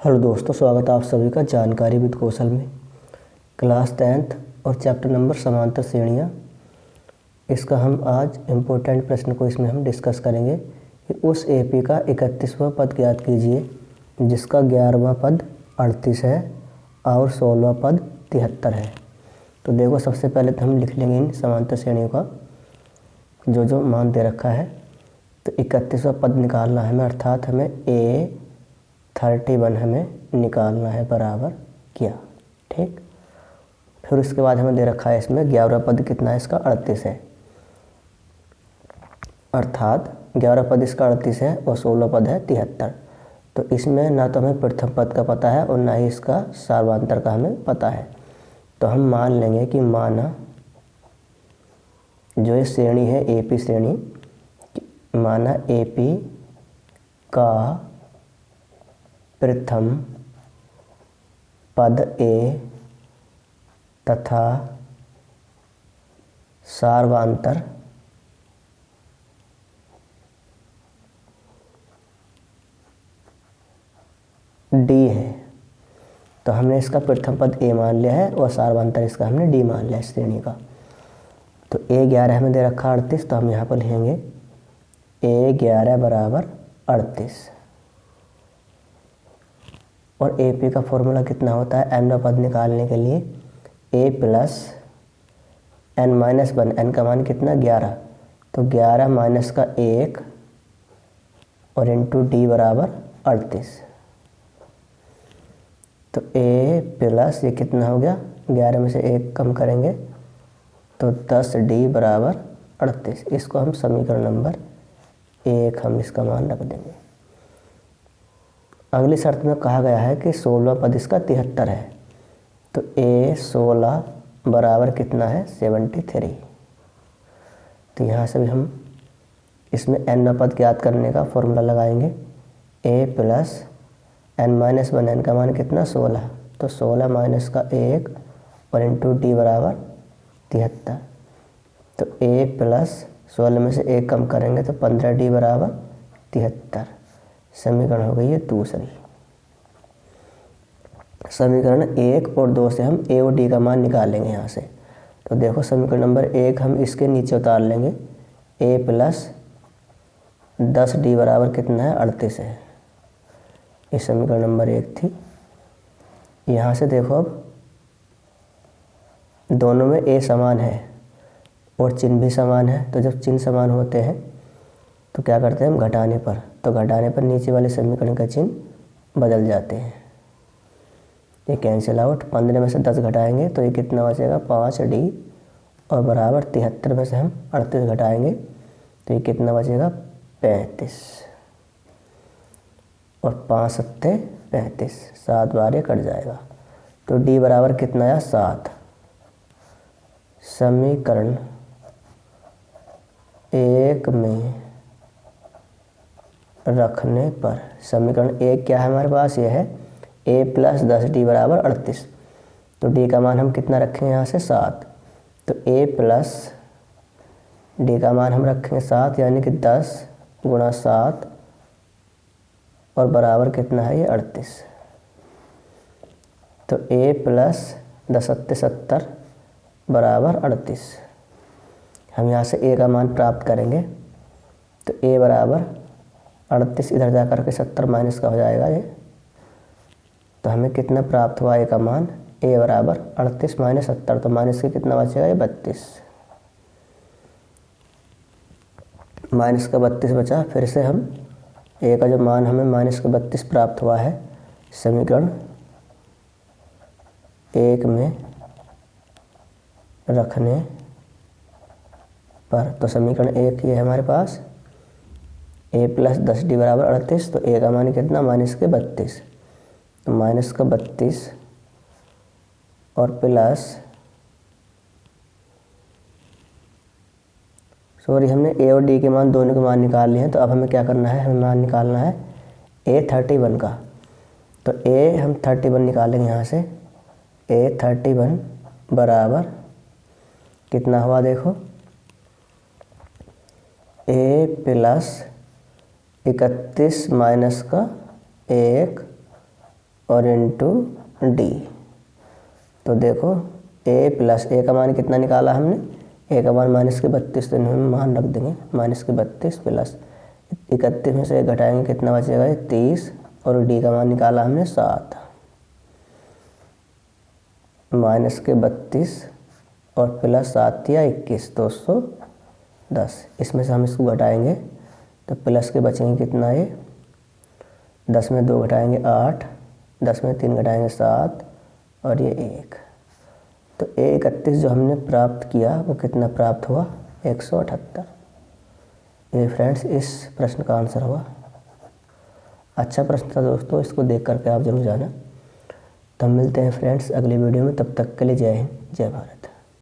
Hello दोस्तों, स्वागत है आप सभी का जानकारी विद कौशल में। क्लास 10th और चैप्टर नंबर समांतर श्रेणियाँ, इसका हम आज इम्पोर्टेंट प्रश्न को इसमें हम डिस्कस करेंगे कि उस एपी का 31वां पद ज्ञात कीजिए जिसका 11वां पद 38 है और 16वां पद 73 है। तो देखो, सबसे पहले तो हम लिख लेंगे इन समांतर श्रेणियों का जो जो मान दे रखा है। तो 31वां पद निकालना है हमें, अर्थात हमें A31 हमें निकालना है बराबर क्या, ठीक। फिर उसके बाद हमें दे रखा है इसमें 11वां पद कितना है, इसका 38 है, अर्थात 11वां पद इसका 38 है और 16वां पद है 73। तो इसमें ना तो हमें प्रथम पद का पता है और ना ही इसका सार्वांतर का हमें पता है। तो हम मान लेंगे कि माना जो ये श्रेणी है एपी श्रेणी, माना एपी का प्रथम पद ए तथा सार्वांतर डी है। तो हमने इसका प्रथम पद ए मान लिया है और सार्वांतर इसका हमने डी मान लिया है श्रेणी का। तो A11 हमें दे रखा 38, तो हम यहाँ पर लिखेंगे A11 बराबर 38। और एपी का फॉर्मूला कितना होता है n पद निकालने के लिए, a plus n minus 1, n का मान कितना 11, तो 11 माइनस का 1 और इंटू डी बराबर 38। तो a प्लस ये कितना हो गया, 11 में से 1 कम करेंगे तो 10d बराबर 38। इसको हम समीकरण नंबर 1 हम इसका मान रख देंगे। अगली शर्त में कहा गया है कि 16वां पद इसका 73 है, तो A16 बराबर कितना है 73। तो यहाँ से भी हम इसमें n पद ज्ञात करने का फॉर्मूला लगाएंगे, a plus n minus 1, n का मान कितना 16, तो 16 माइनस का 1 और इंटू डी बराबर 73। तो a प्लस 16 में से 1 कम करेंगे तो 15d बराबर 73। समीकरण हो गई है दूसरी। समीकरण 1 और 2 से हम a और d का मान निकालेंगे यहाँ से। तो देखो, समीकरण नंबर 1 हम इसके नीचे उतार लेंगे, a प्लस 10d बराबर कितना है 38 है। ये समीकरण नंबर 1 थी। यहाँ से देखो, अब दोनों में a समान है और चिन्ह भी समान है। तो जब चिन्ह समान होते हैं तो क्या करते हैं हम, घटाने पर, तो घटाने पर नीचे वाले समीकरण का चिन्ह बदल जाते हैं। ये कैंसिल आउट, 15 में से 10 घटाएंगे तो ये कितना बचेगा 5d और बराबर 73 में से हम 38 घटाएंगे तो ये कितना बचेगा 35 और 5 सत्ते 35, 7 बार ये कट जाएगा। तो d बराबर कितना आया 7। समीकरण 1 में रखने पर समीकरण 1 क्या है हमारे पास, ये है a प्लस 10d बराबर 38। तो d का मान हम कितना रखेंगे यहाँ से 7, तो a प्लस d का मान हम रखेंगे 7, यानी कि 10 गुणा 7 और बराबर कितना है ये 38। तो a प्लस 10 सत्ते 70 बराबर 38। हम यहाँ से a का मान प्राप्त करेंगे, तो a बराबर 38 इधर जा कर के 70 माइनस का हो जाएगा ये। तो हमें कितना प्राप्त हुआ a का मान, a बराबर 38 माइनस 70, तो माइनस के कितना बचेगा ये 32, माइनस का 32 बचा। फिर से हम a का जो मान हमें माइनस का 32 प्राप्त हुआ है समीकरण 1 में रखने पर। तो समीकरण 1 ये है हमारे पास, a प्लस 10d बराबर 38, तो a का मान कितना माइनस के 32, तो माइनस का 32 और प्लस, सॉरी, हमने a और d के मान दोनों के मान निकाल लिए हैं। तो अब हमें क्या करना है, हमें मान निकालना है A31 का। तो a हम 31 निकालेंगे यहाँ से, A31 बराबर कितना हुआ देखो, a प्लस 31 माइनस का 1 और इंटू डी। तो देखो ए प्लस ए का मान कितना निकाला हमने, ए का मान -32, तो इन्हें मान रख देंगे -32 प्लस 31 में से घटाएंगे कितना बचेगा, 30, और डी का मान निकाला हमने 7। -32 और प्लस 7 या 21, 210। इसमें से हम इसको घटाएंगे तो प्लस के बचेंगे कितना, ये 10 में 2 घटाएंगे 8, 10 में 3 घटाएंगे 7, और ये 1। तो A31 जो हमने प्राप्त किया वो कितना प्राप्त हुआ, 178। ये फ्रेंड्स इस प्रश्न का आंसर हुआ। अच्छा प्रश्न था दोस्तों, इसको देख करके आप जरूर जाना। तो हम मिलते हैं फ्रेंड्स अगली वीडियो में, तब तक के लिए जय हिंद जय भारत।